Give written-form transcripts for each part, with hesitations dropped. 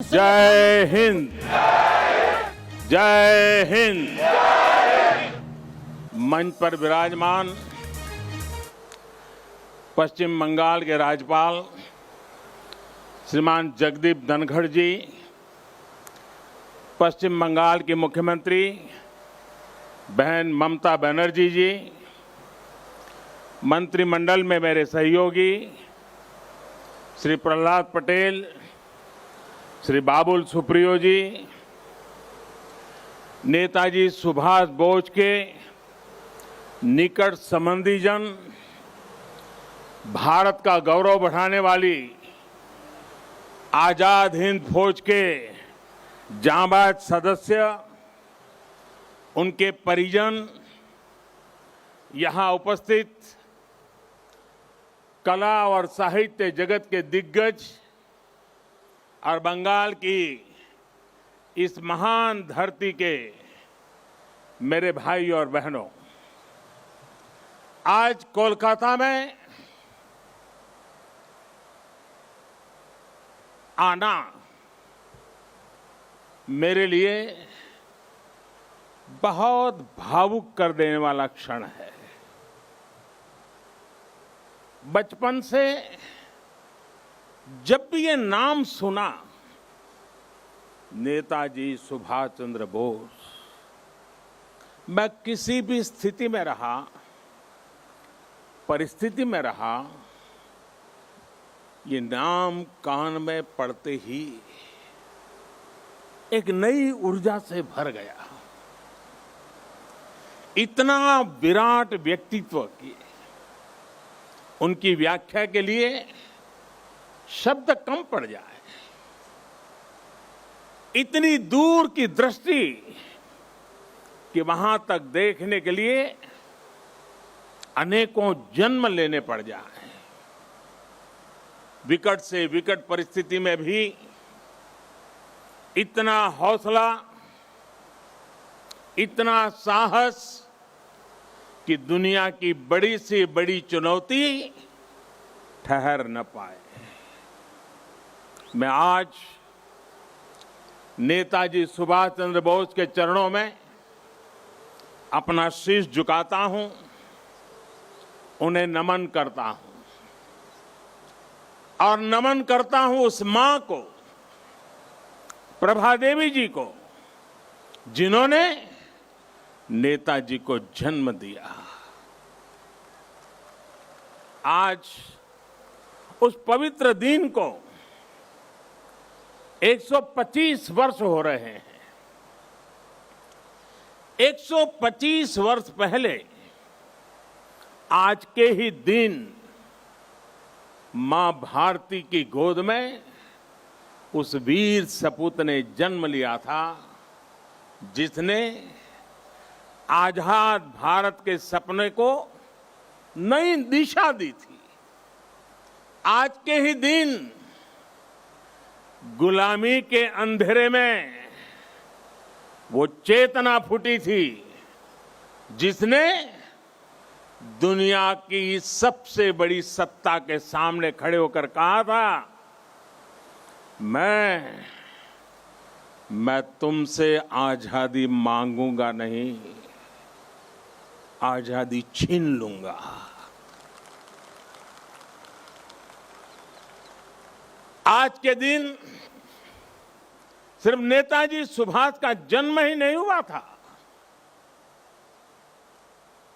जय हिंद। जय हिंद। मंच पर विराजमान पश्चिम बंगाल के राज्यपाल श्रीमान जगदीप धनखड़ जी, पश्चिम बंगाल की मुख्यमंत्री बहन ममता बनर्जी जी, मंत्रिमंडल में मेरे सहयोगी श्री प्रहलाद पटेल, श्री बाबुल सुप्रियो जी, नेताजी सुभाष बोस के निकट संबंधीजन, भारत का गौरव बढ़ाने वाली आजाद हिंद फौज के जांबाज सदस्य, उनके परिजन, यहां उपस्थित कला और साहित्य जगत के दिग्गज और बंगाल की इस महान धरती के मेरे भाई और बहनों, आज कोलकाता में आना मेरे लिए बहुत भावुक कर देने वाला क्षण है। बचपन से जब भी ये नाम सुना, नेताजी सुभाष चंद्र बोस, मैं किसी भी स्थिति में रहा, परिस्थिति में रहा, ये नाम कान में पड़ते ही एक नई ऊर्जा से भर गया। इतना विराट व्यक्तित्व की उनकी व्याख्या के लिए शब्द कम पड़ जाए। इतनी दूर की दृष्टि कि वहां तक देखने के लिए अनेकों जन्म लेने पड़ जाए। विकट से विकट परिस्थिति में भी इतना हौसला, इतना साहस कि दुनिया की बड़ी से बड़ी चुनौती ठहर न पाए। मैं आज नेताजी सुभाष चंद्र बोस के चरणों में अपना शीश झुकाता हूं, उन्हें नमन करता हूं और नमन करता हूं उस मां को, प्रभा देवी जी को, जिन्होंने नेताजी को जन्म दिया। आज उस पवित्र दिन को 125 वर्ष हो रहे हैं। 125 वर्ष पहले आज के ही दिन मां भारती की गोद में उस वीर सपूत ने जन्म लिया था, जिसने आजाद भारत के सपने को नई दिशा दी थी। आज के ही दिन गुलामी के अंधेरे में वो चेतना फूटी थी, जिसने दुनिया की सबसे बड़ी सत्ता के सामने खड़े होकर कहा था, मैं तुमसे आजादी मांगूंगा नहीं, आजादी छीन लूंगा। आज के दिन सिर्फ नेताजी सुभाष का जन्म ही नहीं हुआ था,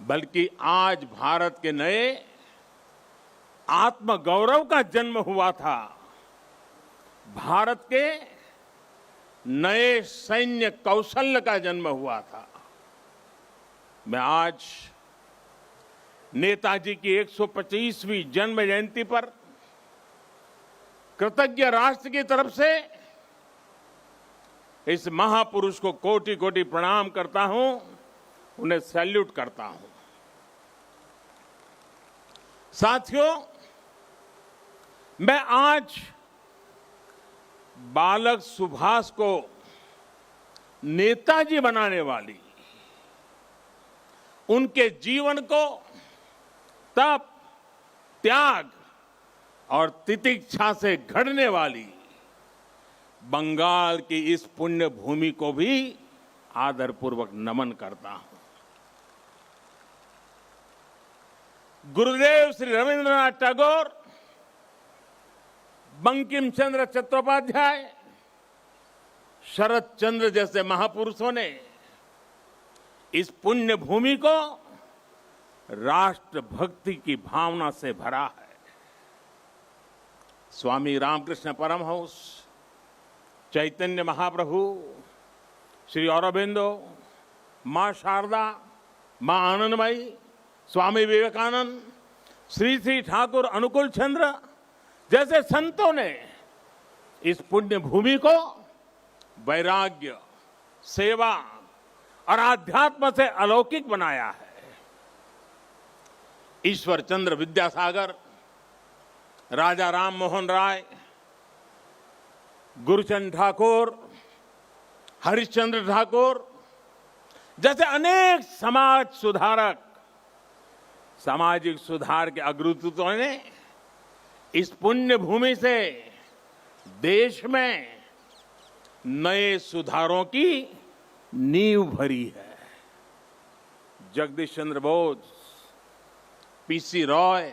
बल्कि आज भारत के नए आत्मगौरव का जन्म हुआ था। भारत के नए सैन्य कौशल्य का जन्म हुआ था। मैं आज नेताजी की 125वीं जन्म जयंती पर कृतज्ञ राष्ट्र की तरफ से इस महापुरुष को कोटि कोटि प्रणाम करता हूं, उन्हें सैल्यूट करता हूं। साथियों, मैं आज बालक सुभाष को नेताजी बनाने वाली, उनके जीवन को तप, त्याग और तितिक्षा से घड़ने वाली बंगाल की इस पुण्य भूमि को भी आदरपूर्वक नमन करता हूं। गुरुदेव श्री रविंद्रनाथ टैगोर, बंकिम चंद्र चट्टोपाध्याय, शरत चंद्र जैसे महापुरुषों ने इस पुण्य भूमि को राष्ट्रभक्ति की भावना से भरा है। स्वामी रामकृष्ण परमहंस, चैतन्य महाप्रभु, श्री अरबिंदो, मां शारदा, मां आनंदमयी, स्वामी विवेकानंद, श्री श्री ठाकुर अनुकूल चंद्र जैसे संतों ने इस पुण्य भूमि को वैराग्य, सेवा और आध्यात्म से अलौकिक बनाया है। ईश्वर चंद्र विद्यासागर, राजा राम मोहन राय, गुरुचंद ठाकुर, हरिश्चंद्र ठाकुर जैसे अनेक समाज सुधारक, सामाजिक सुधार के अग्रदूतों ने इस पुण्य भूमि से देश में नए सुधारों की नींव भरी है। जगदीश चंद्र बोस, पीसी रॉय,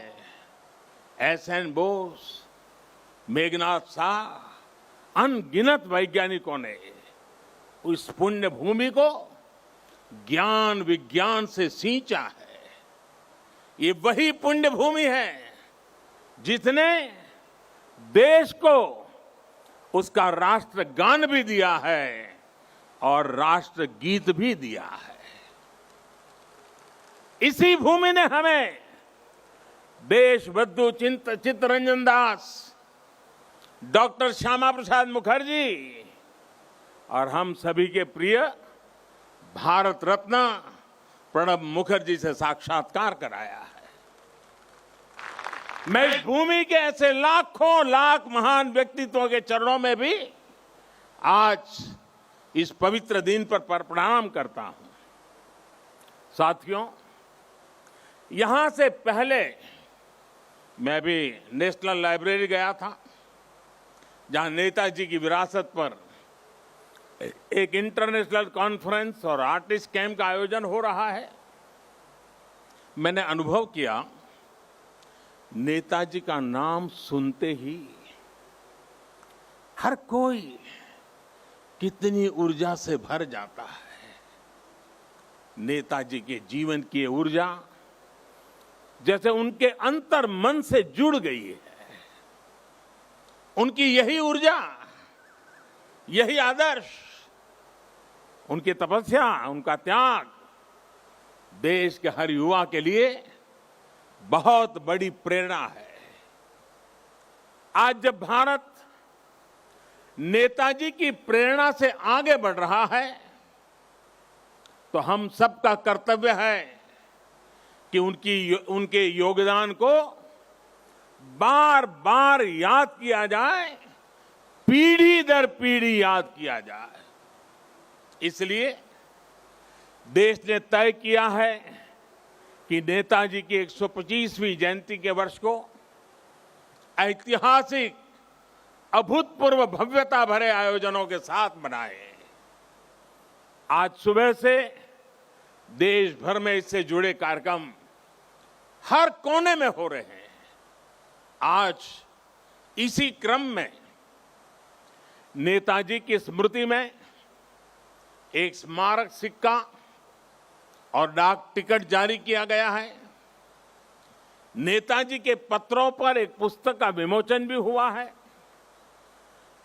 एसएन बोस, मेघनाथ शाह, अनगिनत वैज्ञानिकों ने उस पुण्य भूमि को ज्ञान विज्ञान से सींचा है। ये वही पुण्य भूमि है जिसने देश को उसका राष्ट्रगान भी दिया है और राष्ट्रगीत भी दिया है। इसी भूमि ने हमें देशबंधु चित्तरंजन दास, डॉक्टर श्यामा प्रसाद मुखर्जी और हम सभी के प्रिय भारत रत्न प्रणब मुखर्जी से साक्षात्कार कराया है। मैं इस भूमि के ऐसे लाखों लाख महान व्यक्तित्वों के चरणों में भी आज इस पवित्र दिन पर प्रणाम करता हूं। साथियों, यहां से पहले मैं भी नेशनल लाइब्रेरी गया था, जहां नेताजी की विरासत पर एक इंटरनेशनल कॉन्फ्रेंस और आर्टिस्ट कैंप का आयोजन हो रहा है। मैंने अनुभव किया, नेताजी का नाम सुनते ही हर कोई कितनी ऊर्जा से भर जाता है। नेताजी के जीवन की ऊर्जा जैसे उनके अंतर मन से जुड़ गई है। उनकी यही ऊर्जा, यही आदर्श, उनकी तपस्या, उनका त्याग देश के हर युवा के लिए बहुत बड़ी प्रेरणा है। आज जब भारत नेताजी की प्रेरणा से आगे बढ़ रहा है, तो हम सबका कर्तव्य है कि उनके योगदान को बार बार याद किया जाए, पीढ़ी दर पीढ़ी याद किया जाए। इसलिए देश ने तय किया है कि नेताजी की 125वीं जयंती के वर्ष को ऐतिहासिक, अभूतपूर्व भव्यता भरे आयोजनों के साथ मनाए। आज सुबह से देश भर में इससे जुड़े कार्यक्रम हर कोने में हो रहे हैं। आज इसी क्रम में नेताजी की स्मृति में एक स्मारक सिक्का और डाक टिकट जारी किया गया है। नेताजी के पत्रों पर एक पुस्तक का विमोचन भी हुआ है।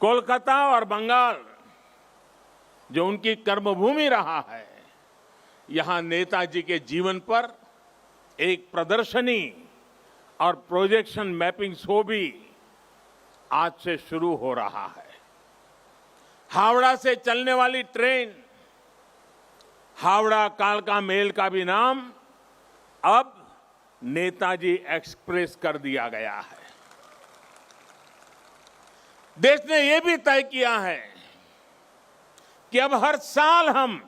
कोलकाता और बंगाल, जो उनकी कर्मभूमि रहा है, यहां नेताजी के जीवन पर एक प्रदर्शनी और प्रोजेक्शन मैपिंग शो भी आज से शुरू हो रहा है। हावड़ा से चलने वाली ट्रेन हावड़ा कालका मेल का भी नाम अब नेताजी एक्सप्रेस कर दिया गया है। देश ने यह भी तय किया है कि अब हर साल हम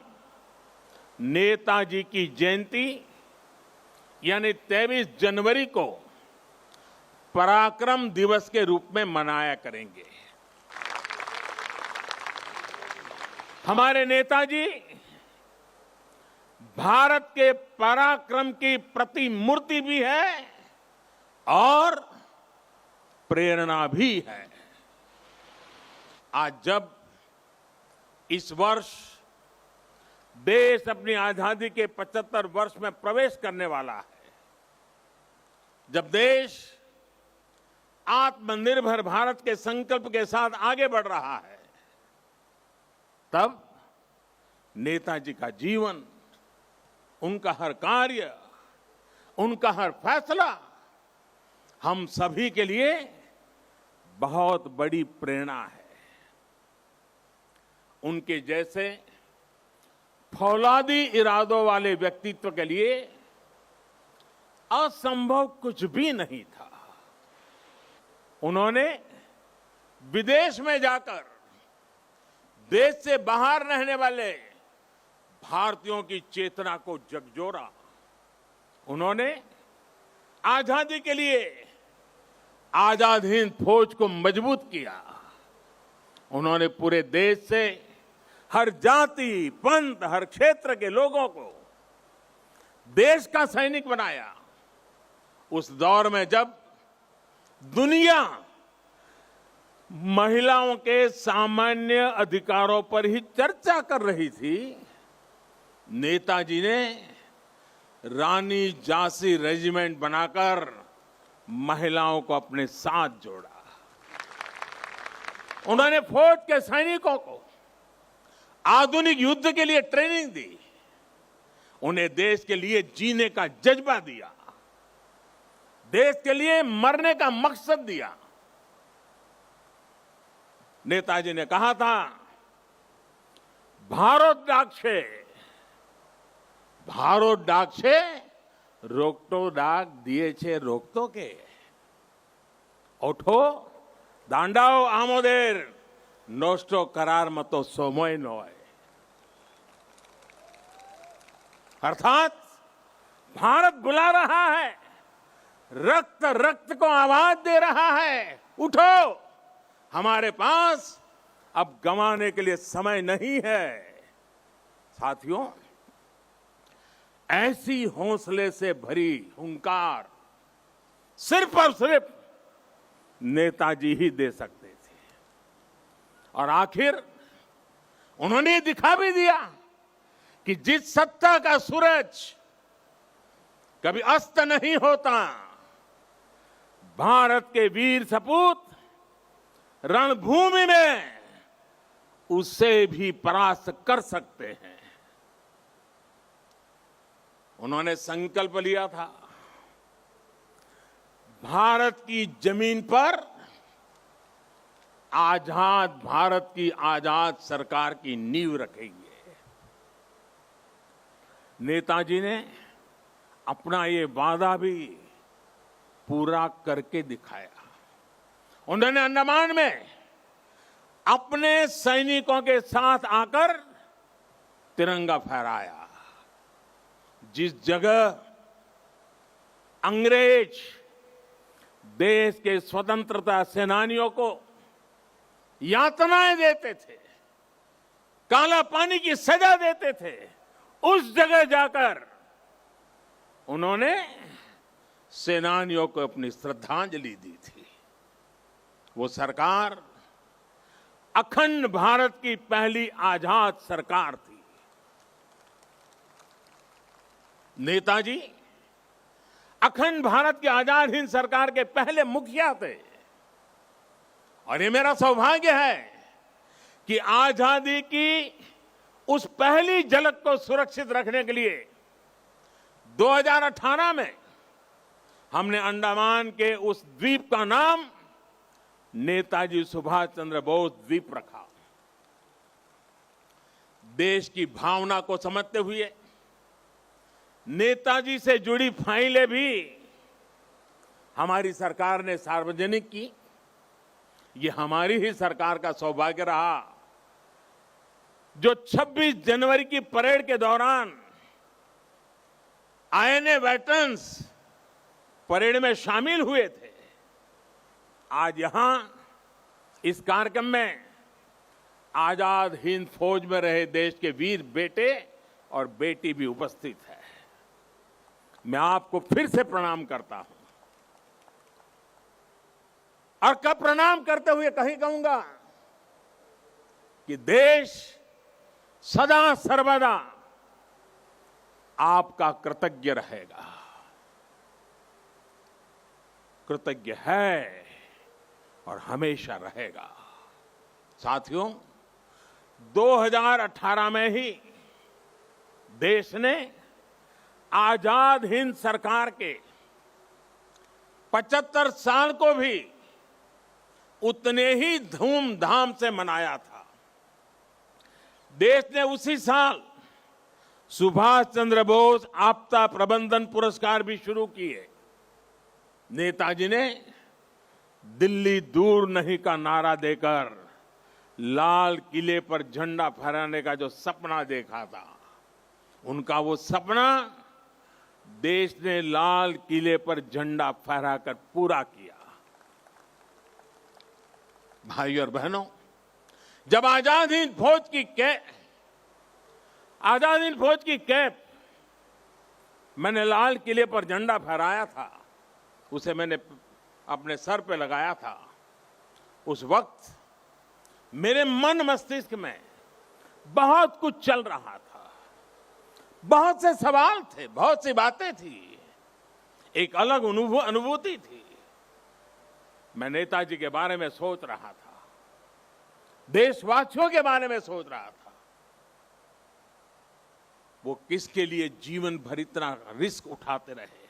नेताजी की जयंती यानी 23 जनवरी को पराक्रम दिवस के रूप में मनाया करेंगे। हमारे नेताजी भारत के पराक्रम की प्रतिमूर्ति भी है और प्रेरणा भी है। आज जब इस वर्ष देश अपनी आजादी के 75 वर्ष में प्रवेश करने वाला है, जब देश आत्मनिर्भर भारत के संकल्प के साथ आगे बढ़ रहा है, तब नेताजी का जीवन, उनका हर कार्य, उनका हर फैसला हम सभी के लिए बहुत बड़ी प्रेरणा है। उनके जैसे फौलादी इरादों वाले व्यक्तित्व के लिए असंभव कुछ भी नहीं था। उन्होंने विदेश में जाकर देश से बाहर रहने वाले भारतीयों की चेतना को झकझोरा। उन्होंने आजादी के लिए आजाद हिंद फौज को मजबूत किया। उन्होंने पूरे देश से हर जाति, पंथ, हर क्षेत्र के लोगों को देश का सैनिक बनाया। उस दौर में जब दुनिया महिलाओं के सामान्य अधिकारों पर ही चर्चा कर रही थी, नेताजी ने रानी झांसी रेजिमेंट बनाकर महिलाओं को अपने साथ जोड़ा। उन्होंने फौज के सैनिकों को आधुनिक युद्ध के लिए ट्रेनिंग दी। उन्हें देश के लिए जीने का जज्बा दिया, देश के लिए मरने का मकसद दिया। नेताजी ने कहा था, भारत डाक से रोकटो डाक दिए छे रोकतो के, ओठो दांडाओ आमोदेर नोस्टो करार मतो सोमोय नोय। अर्थात भारत बुला रहा है, रक्त रक्त को आवाज दे रहा है, उठो, हमारे पास अब गंवाने के लिए समय नहीं है। साथियों, ऐसी हौसले से भरी हुंकार सिर्फ और सिर्फ नेताजी ही दे सकते थे। और आखिर उन्होंने दिखा भी दिया कि जिस सत्ता का सूरज कभी अस्त नहीं होता, भारत के वीर सपूत रणभूमि में उससे भी परास्त कर सकते हैं। उन्होंने संकल्प लिया था, भारत की जमीन पर आजाद भारत की आजाद सरकार की नींव रखेंगे। नेताजी ने अपना ये वादा भी पूरा करके दिखाया। उन्होंने अंडमान में अपने सैनिकों के साथ आकर तिरंगा फहराया। जिस जगह अंग्रेज देश के स्वतंत्रता सेनानियों को यातनाएं देते थे, काला पानी की सजा देते थे, उस जगह जाकर उन्होंने सेनानियों को अपनी श्रद्धांजलि दी थी। वो सरकार अखंड भारत की पहली आजाद सरकार थी। नेताजी अखंड भारत की आजाद हिंद सरकार के पहले मुखिया थे। और ये मेरा सौभाग्य है कि आजादी की उस पहली झलक को सुरक्षित रखने के लिए 2018 में हमने अंडमान के उस द्वीप का नाम नेताजी सुभाष चंद्र बोस द्वीप रखा। देश की भावना को समझते हुए नेताजी से जुड़ी फाइलें भी हमारी सरकार ने सार्वजनिक की। ये हमारी ही सरकार का सौभाग्य रहा जो 26 जनवरी की परेड के दौरान आईएनए वेटरन्स परेड में शामिल हुए थे। आज यहां इस कार्यक्रम में आजाद हिंद फौज में रहे देश के वीर बेटे और बेटी भी उपस्थित है। मैं आपको फिर से प्रणाम करता हूं और कब प्रणाम करते हुए कहीं कहूंगा कि देश सदा सर्वदा आपका कृतज्ञ रहेगा, कृतज्ञ है और हमेशा रहेगा। साथियों, 2018 में ही देश ने आजाद हिंद सरकार के 75 साल को भी उतने ही धूमधाम से मनाया था। देश ने उसी साल सुभाष चंद्र बोस आपदा प्रबंधन पुरस्कार भी शुरू किए। नेताजी ने दिल्ली दूर नहीं का नारा देकर लाल किले पर झंडा फहराने का जो सपना देखा था, उनका वो सपना देश ने लाल किले पर झंडा फहराकर पूरा किया। भाइयों और बहनों, जब आजाद हिंद फौज की कैप मैंने लाल किले पर झंडा फहराया था, उसे मैंने अपने सर पे लगाया था, उस वक्त मेरे मन मस्तिष्क में बहुत कुछ चल रहा था, बहुत से सवाल थे, बहुत सी बातें थी, एक अलग अनुभूति थी। मैं नेताजी के बारे में सोच रहा था, देशवासियों के बारे में सोच रहा था। वो किसके लिए जीवन भर इतना रिस्क उठाते रहे?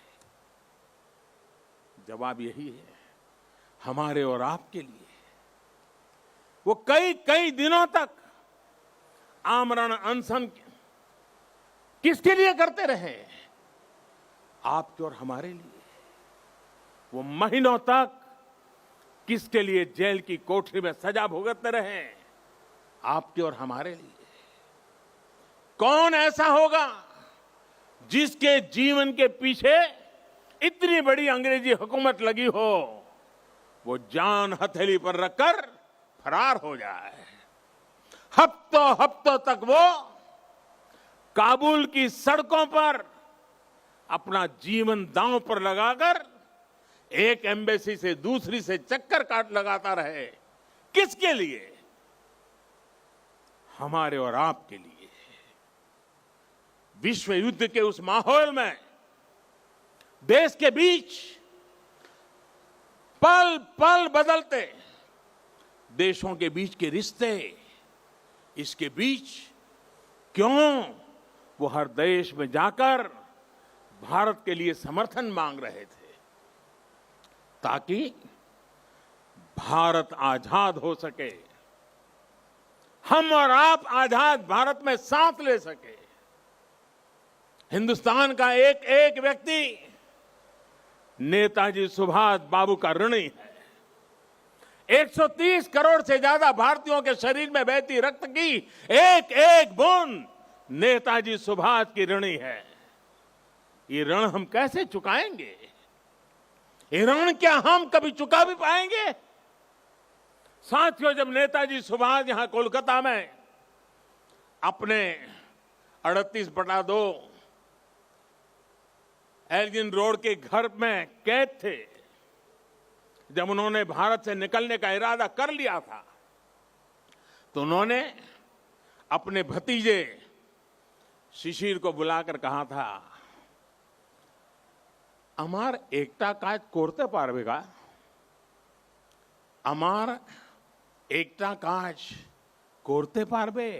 जवाब यही है, हमारे और आपके लिए। वो कई दिनों तक आमरण अनशन किसके लिए करते रहे? आपके और हमारे लिए। वो महीनों तक किसके लिए जेल की कोठरी में सजा भुगतते रहे? आपके और हमारे लिए। कौन ऐसा होगा जिसके जीवन के पीछे इतनी बड़ी अंग्रेजी हुकूमत लगी हो, वो जान हथेली पर रखकर फरार हो जाए? हफ्तों तक वो काबुल की सड़कों पर अपना जीवन दांव पर लगाकर एक एम्बेसी से दूसरी से चक्कर काट लगाता रहे। किसके लिए? हमारे और आपके लिए। विश्व युद्ध के उस माहौल में देश के बीच पल पल बदलते देशों के बीच के रिश्ते, इसके बीच क्यों वो हर देश में जाकर भारत के लिए समर्थन मांग रहे थे, ताकि भारत आजाद हो सके, हम और आप आजाद भारत में सांस ले सके। हिंदुस्तान का एक एक व्यक्ति नेताजी सुभाष बाबू का ऋणी है। 130 करोड़ से ज्यादा भारतीयों के शरीर में बहती रक्त की एक एक बूंद नेताजी सुभाष की ऋणी है। ये ऋण हम कैसे चुकाएंगे? ये ऋण क्या हम कभी चुका भी पाएंगे? साथियों, जब नेताजी सुभाष यहां कोलकाता में अपने 38/2 एल्गिन रोड के घर में कैद थे, जब उन्होंने भारत से निकलने का इरादा कर लिया था, तो उन्होंने अपने भतीजे शिशिर को बुलाकर कहा था, अमार एकता काज कोरते पारबेगा? अमार एकता काज कोरते पारबे?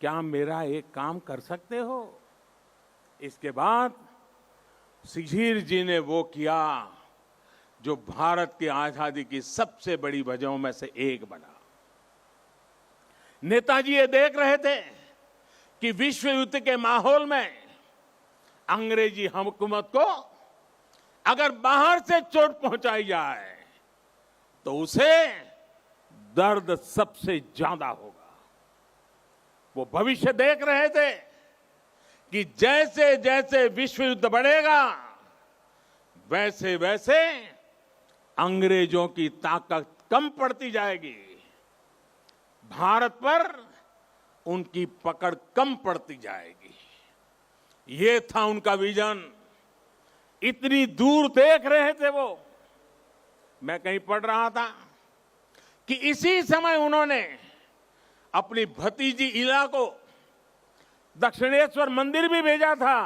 क्या मेरा एक काम कर सकते हो? इसके बाद शिशिर जी ने वो किया जो भारत की आजादी की सबसे बड़ी वजहों में से एक बना। नेताजी ये देख रहे थे कि विश्व युद्ध के माहौल में अंग्रेजी हुकूमत को अगर बाहर से चोट पहुंचाई जाए तो उसे दर्द सबसे ज्यादा होगा। वो भविष्य देख रहे थे कि जैसे जैसे विश्व युद्ध बढ़ेगा, वैसे वैसे अंग्रेजों की ताकत कम पड़ती जाएगी। भारत पर उनकी पकड़ कम पड़ती जाएगी। ये था उनका विजन। इतनी दूर देख रहे थे वो। मैं कहीं पढ़ रहा था कि इसी समय उन्होंने अपनी भतीजी इला को दक्षिणेश्वर मंदिर भी भेजा था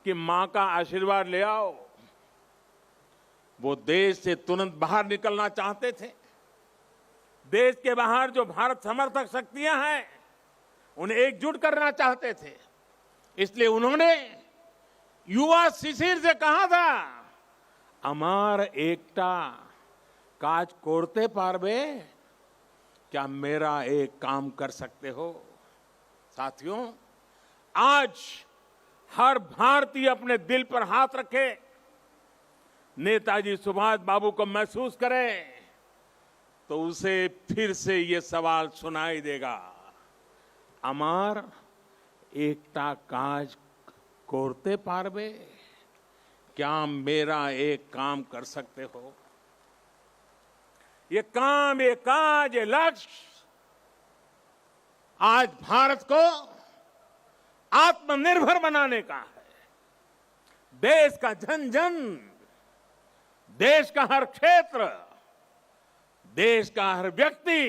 कि मां का आशीर्वाद ले आओ। वो देश से तुरंत बाहर निकलना चाहते थे। देश के बाहर जो भारत समर्थक शक्तियां हैं उन्हें एकजुट करना चाहते थे। इसलिए उन्होंने युवा शिशिर से कहा था, अमार एकता काज कोरते पारबे, क्या मेरा एक काम कर सकते हो। साथियों, आज हर भारतीय अपने दिल पर हाथ रखे, नेताजी सुभाष बाबू को महसूस करे तो उसे फिर से ये सवाल सुनाई देगा, अमार एकता काज कोरते पारबे, क्या मेरा एक काम कर सकते हो। ये काम, ये काज, ये लक्ष्य आज भारत को आत्मनिर्भर बनाने का है। देश का जन जन, देश का हर क्षेत्र, देश का हर व्यक्ति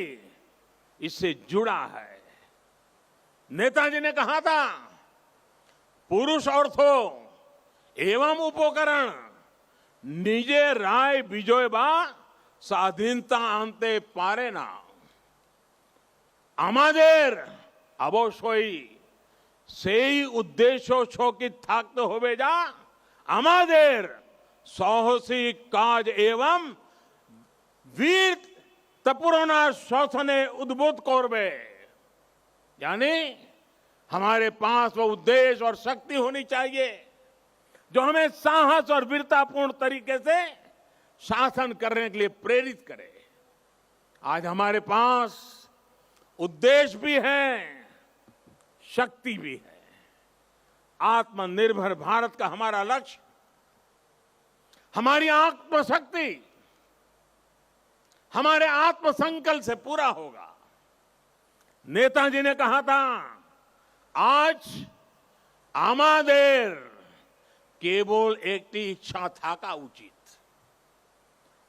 इससे जुड़ा है। नेताजी ने कहा था, पुरुष अर्थो एवं उपकरण निजे राय विजय बा স্বাধীনতা আনতে পারে না। আমাদের অবশ্যই সেই উদ্দেশ্য সকিত থাকতে হবে যা আমাদের সাহসিক কাজ এবং वीर तपुरना शोषणे उद्बुद्ध करबे। यानी हमारे पास वो उद्देश्य और शक्ति होनी चाहिए जो हमें साहस और वीरतापूर्ण तरीके से शासन करने के लिए प्रेरित करे। आज हमारे पास उद्देश्य भी है, शक्ति भी है। आत्मनिर्भर भारत का हमारा लक्ष्य, हमारी आत्मशक्ति हमारे आत्मसंकल्प से पूरा होगा। नेताजी ने कहा था, आज आमादेर केवल एक इच्छा था का उचित,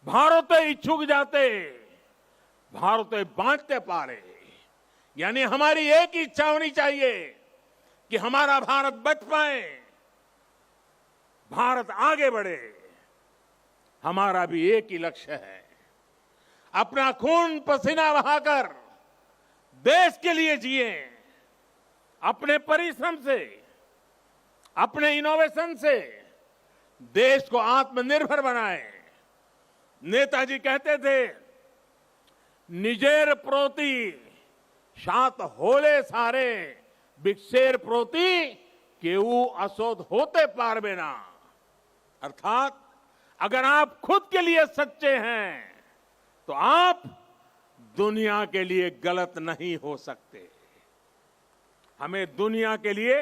भारत इच्छुक जाते भारत बांटते पारे। यानी हमारी एक इच्छा होनी चाहिए कि हमारा भारत बच पाए, भारत आगे बढ़े। हमारा भी एक ही लक्ष्य है, अपना खून पसीना बहाकर देश के लिए जिए, अपने परिश्रम से, अपने इनोवेशन से देश को आत्मनिर्भर बनाए। नेताजी कहते थे, निजेर प्रोति सात होले सारे, बिक्सेर प्रोति केऊ असोध होते पारबे ना। अर्थात अगर आप खुद के लिए सच्चे हैं तो आप दुनिया के लिए गलत नहीं हो सकते। हमें दुनिया के लिए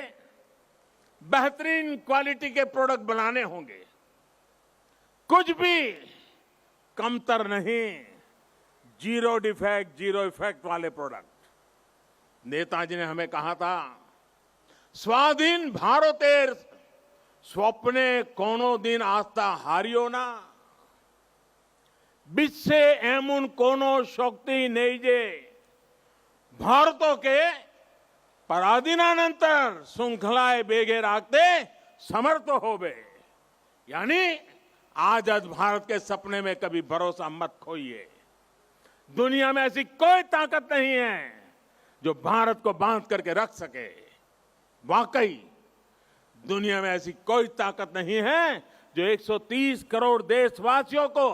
बेहतरीन क्वालिटी के प्रोडक्ट बनाने होंगे, कुछ भी कमतर नहीं, जीरो डिफेक्ट जीरो इफेक्ट वाले प्रोडक्ट। नेताजी ने हमें कहा था, स्वाधीन भारतेर स्वप्ने कोनो दिन आस्था हारियो ना, বিশ্বে এমন কোন শক্তি নেই যে ভারতকে पराधीनानंतर श्रृंखलाएं बेगे रखते समर्थ होवे। यानी आजाद भारत के सपने में कभी भरोसा मत खोइए। दुनिया में ऐसी कोई ताकत नहीं है जो भारत को बांध करके रख सके। वाकई दुनिया में ऐसी कोई ताकत नहीं है जो 130 करोड़ देशवासियों को,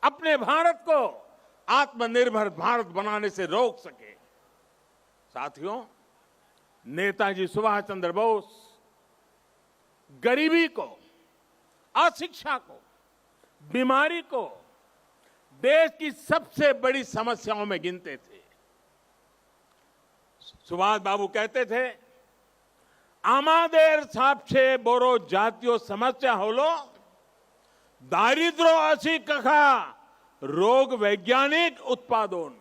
अपने भारत को आत्मनिर्भर भारत बनाने से रोक सके। साथियों, नेताजी सुभाष चंद्र बोस गरीबी को, अशिक्षा को, बीमारी को देश की सबसे बड़ी समस्याओं में गिनते थे। सुभाष बाबू कहते थे, आमादेर सबसे बड़ो जातीय समस्या होलो दारिद्र्य असी कखा रोग वैज्ञानिक उत्पादन।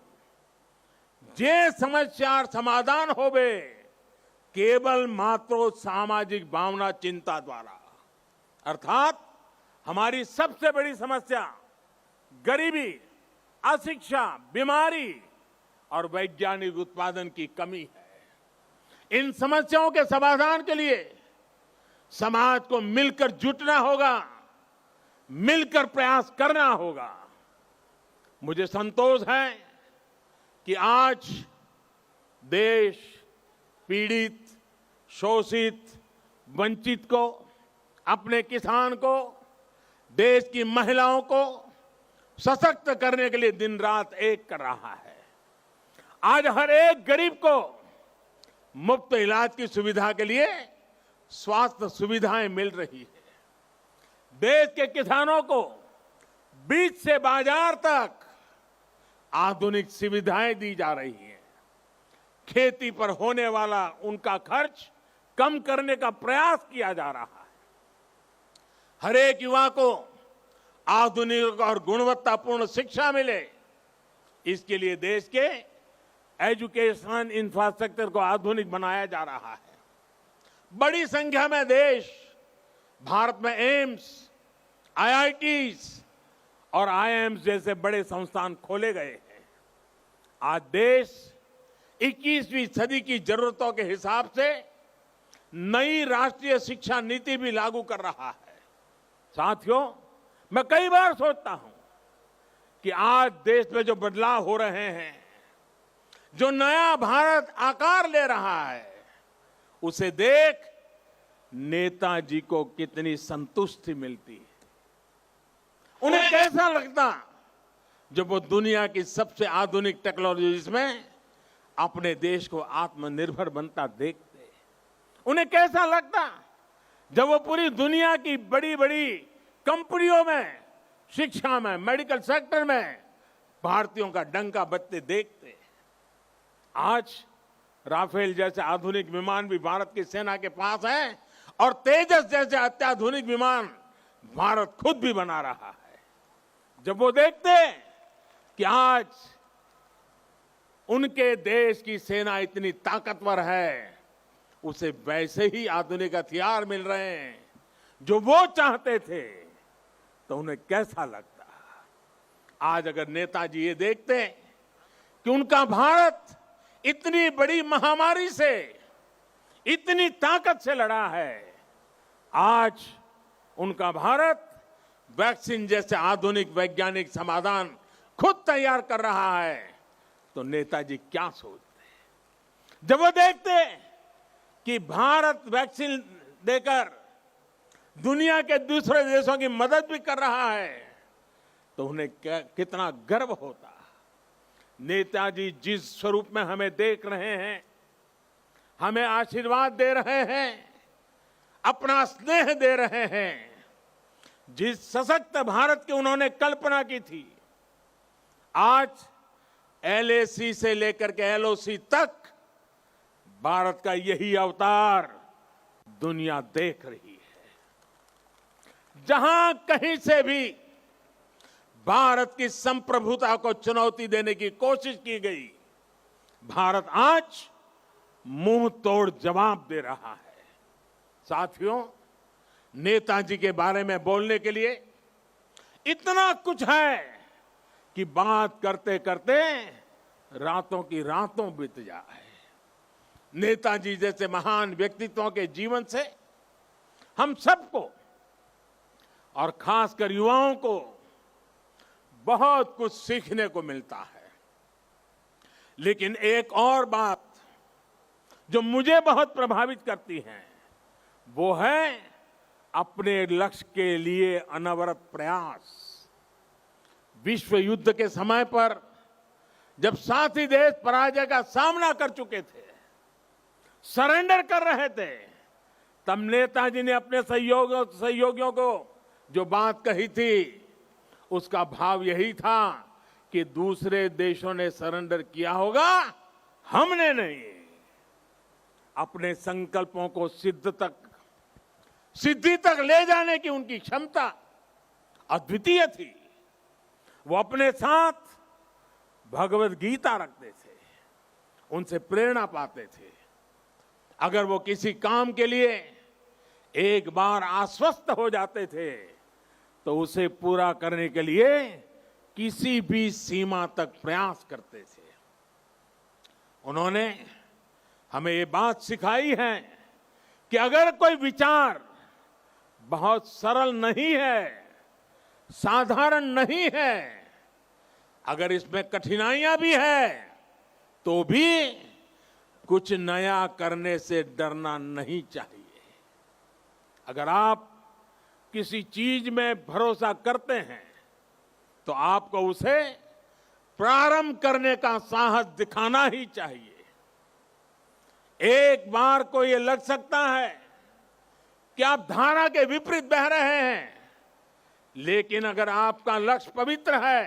जे समस्यार समाधान होवे केवल मात्र सामाजिक भावना चिंता द्वारा। अर्थात हमारी सबसे बड़ी समस्या गरीबी, अशिक्षा, बीमारी और वैज्ञानिक उत्पादन की कमी है। इन समस्याओं के समाधान के लिए समाज को मिलकर जुटना होगा, मिलकर प्रयास करना होगा। मुझे संतोष है कि आज देश पीड़ित, शोषित, वंचित को, अपने किसान को, देश की महिलाओं को सशक्त करने के लिए दिन रात एक कर रहा है। आज हर एक गरीब को मुफ्त इलाज की सुविधा के लिए स्वास्थ्य सुविधाएं मिल रही है। देश के किसानों को बीज से बाजार तक आधुनिक सुविधाएं दी जा रही हैं। खेती पर होने वाला उनका खर्च कम करने का प्रयास किया जा रहा है। हर एक युवा को आधुनिक और गुणवत्तापूर्ण शिक्षा मिले, इसके लिए देश के एजुकेशन इंफ्रास्ट्रक्चर को आधुनिक बनाया जा रहा है। बड़ी संख्या में देश भारत में एम्स, आईआईटीज और आईआईएम्स जैसे बड़े संस्थान खोले गए हैं। आज देश 21वीं सदी की जरूरतों के हिसाब से नई राष्ट्रीय शिक्षा नीति भी लागू कर रहा है। साथियों, मैं कई बार सोचता हूं कि आज देश में जो बदलाव हो रहे हैं, जो नया भारत आकार ले रहा है, उसे देख नेताजी को कितनी संतुष्टि मिलती है। उन्हें कैसा लगता जब वो दुनिया की सबसे आधुनिक टेक्नोलॉजीज में अपने देश को आत्मनिर्भर बनता देखते। उन्हें कैसा लगता जब वो पूरी दुनिया की बड़ी बड़ी कंपनियों में, शिक्षा में, मेडिकल सेक्टर में भारतीयों का डंका बजते देखते। आज राफेल जैसे आधुनिक विमान भी भारत की सेना के पास हैं और तेजस जैसे अत्याधुनिक विमान भारत खुद भी बना रहा है। जब वो देखते कि आज उनके देश की सेना इतनी ताकतवर है, उसे वैसे ही आधुनिक हथियार मिल रहे हैं जो वो चाहते थे, तो उन्हें कैसा लगता। आज अगर नेताजी ये देखते कि उनका भारत इतनी बड़ी महामारी से, इतनी ताकत से लड़ा है, आज उनका भारत वैक्सीन जैसे आधुनिक वैज्ञानिक समाधान खुद तैयार कर रहा है, तो नेताजी क्या सोचते। जब वो देखते कि भारत वैक्सीन देकर दुनिया के दूसरे देशों की मदद भी कर रहा है, तो उन्हें कितना गर्व होता। नेताजी जिस स्वरूप में हमें देख रहे हैं, हमें आशीर्वाद दे रहे हैं, अपना स्नेह दे रहे हैं, जिस सशक्त भारत की उन्होंने कल्पना की थी, आज एलएसी से लेकर के एलओसी तक भारत का यही अवतार दुनिया देख रही है। जहां कहीं से भी भारत की संप्रभुता को चुनौती देने की कोशिश की गई, भारत आज मुंह तोड़ जवाब दे रहा है। साथियों, नेताजी के बारे में बोलने के लिए इतना कुछ है कि बात करते करते रातों की रातों बीत जाए। नेताजी जैसे महान व्यक्तित्वों के जीवन से हम सबको और खासकर युवाओं को बहुत कुछ सीखने को मिलता है। लेकिन एक और बात जो मुझे बहुत प्रभावित करती है, वो है अपने लक्ष्य के लिए अनवरत प्रयास। विश्व युद्ध के समय पर जब साथी देश पराजय का सामना कर चुके थे, सरेंडर कर रहे थे, तब नेताजी ने अपने सहयोगियों को जो बात कही थी, उसका भाव यही था कि दूसरे देशों ने सरेंडर किया होगा, हमने नहीं। अपने संकल्पों को सिद्धि तक ले जाने की उनकी क्षमता अद्वितीय थी। वो अपने साथ भगवत गीता रखते थे, उनसे प्रेरणा पाते थे। अगर वो किसी काम के लिए एक बार आश्वस्त हो जाते थे तो उसे पूरा करने के लिए किसी भी सीमा तक प्रयास करते थे। उन्होंने हमें ये बात सिखाई है कि अगर कोई विचार बहुत सरल नहीं है, साधारण नहीं है, अगर इसमें कठिनाइयां भी है, तो भी कुछ नया करने से डरना नहीं चाहिए। अगर आप किसी चीज में भरोसा करते हैं तो आपको उसे प्रारंभ करने का साहस दिखाना ही चाहिए। एक बार को ये लग सकता है कि आप धारा के विपरीत बह रहे हैं, लेकिन अगर आपका लक्ष्य पवित्र है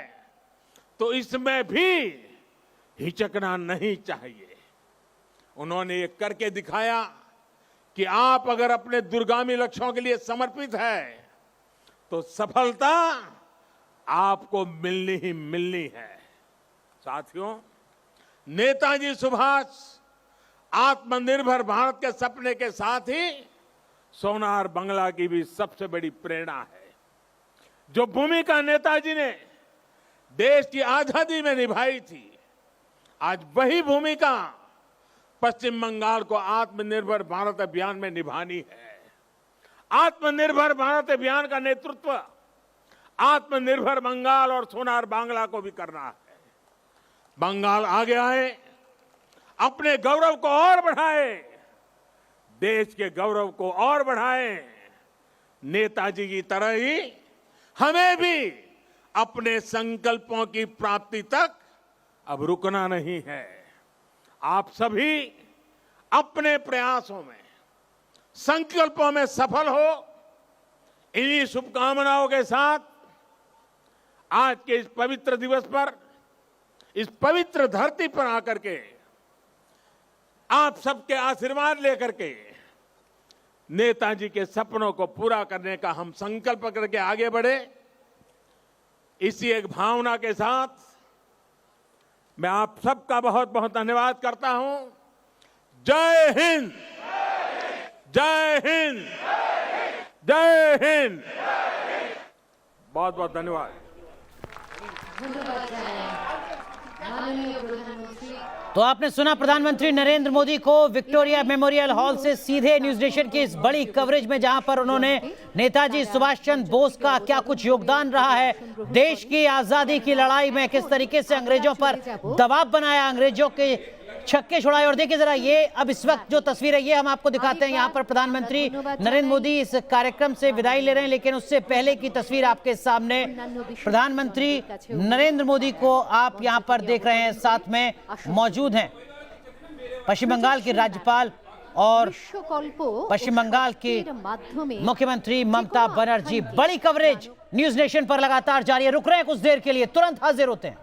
तो इसमें भी हिचकना नहीं चाहिए। उन्होंने ये करके दिखाया कि आप अगर अपने दूरगामी लक्ष्यों के लिए समर्पित है तो सफलता आपको मिलनी ही मिलनी है। साथियों, नेताजी सुभाष आत्मनिर्भर भारत के सपने के साथ ही सोनार बांग्ला की भी सबसे बड़ी प्रेरणा है। जो भूमिका नेताजी ने देश की आजादी में निभाई थी, आज वही भूमिका पश्चिम बंगाल को आत्मनिर्भर भारत अभियान में निभानी है। आत्मनिर्भर भारत अभियान का नेतृत्व आत्मनिर्भर बंगाल और सोनार बांग्ला को भी करना है। बंगाल आगे आए, अपने गौरव को और बढ़ाए, देश के गौरव को और बढ़ाए। नेताजी की तरह ही हमें भी अपने संकल्पों की प्राप्ति तक अब रुकना नहीं है। आप सभी अपने प्रयासों में, संकल्पों में सफल हो। इन्हीं शुभकामनाओं के साथ आज के इस पवित्र दिवस पर, इस पवित्र धरती पर आकर के आप सबके आशीर्वाद लेकर के नेताजी के सपनों को पूरा करने का हम संकल्प करके आगे बढ़े। इसी एक भावना के साथ मैं आप सबका बहुत बहुत धन्यवाद करता हूं। जय हिंद, जय हिंद, जय हिंद। बहुत बहुत धन्यवाद। तो आपने सुना प्रधानमंत्री नरेंद्र मोदी को विक्टोरिया मेमोरियल हॉल से सीधे न्यूज नेशन की इस बड़ी कवरेज में, जहां पर उन्होंने नेताजी सुभाष चंद्र बोस का क्या कुछ योगदान रहा है, देश की आजादी की लड़ाई में किस तरीके से अंग्रेजों पर दबाव बनाया, अंग्रेजों के छक्के छुड़ाए। और देखिए जरा ये अब इस वक्त जो तस्वीर है ये हम आपको दिखाते हैं। यहाँ पर प्रधानमंत्री नरेंद्र मोदी इस कार्यक्रम से विदाई ले रहे हैं, लेकिन उससे पहले की तस्वीर आपके सामने प्रधानमंत्री नरेंद्र मोदी को आप यहाँ पर देख रहे हैं, साथ में मौजूद हैं पश्चिम बंगाल के राज्यपाल और पश्चिम बंगाल की मुख्यमंत्री ममता बनर्जी। बड़ी कवरेज न्यूज नेशन पर लगातार जारी है। रुक रहे हैं कुछ देर के लिए, तुरंत हाजिर होते हैं।